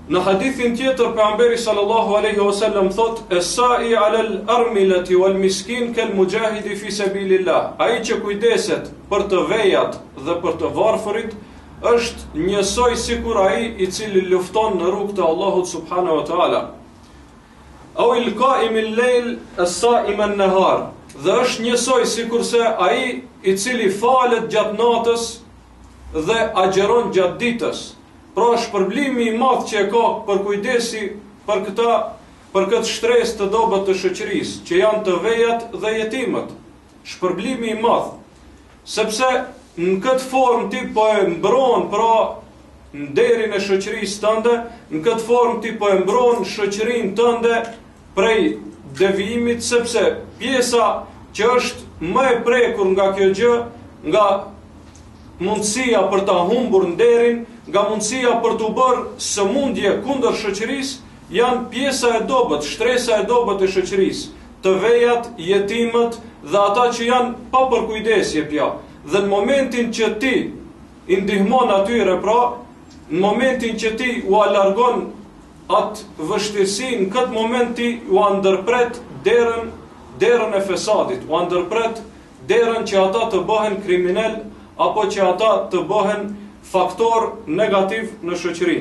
Në hadithin tjetër pejgamberi sallallahu alaihi wasallam thot: "Es-sa'i 'ala al-armilati wal-miskin kal-mujahidi fi sabilillah." Ai që kujdeset për të vejat dhe për të varfërit është njësoj sikur ai i cili lufton në rrugt të Allahut subhanahu wa taala. Au il-qa'im al-layl as-sa'im an-nahar. Dhe është njësoj sikurse ai i cili falet gjatë natës dhe agjeron gjatë ditës. Pra shpërblimi i madh që e ka për kujdesi për këtë shtresë të dobët të shoqërisë, që janë të vejat dhe jetimët. Shpërblimi i madh, sepse në këtë formë ti po e mbron pra nderin e shoqërisë tënde, në këtë formë ti po e mbron shoqërinë tënde prej devijimit, sepse pjesa që është më e prekur nga kjo gjë, nga mundësia për ta humbur nderin, nga mundësia për të bërë sëmundje kundër shoqërisë, janë pjesa e dobët, shtresa e dobët e shoqërisë, të vejat, jetimët dhe ata që janë pa përkujdesje pja. Dhe në momentin që ti i ndihmon atyre, pra, në momentin që ti u alargon atë vështirësi, në këtë moment ti u ndërpret derën e fesadit, u ndërpret derën që ata të bëhen kriminal apo që ata të bëhen faktor negativ në shoqëri.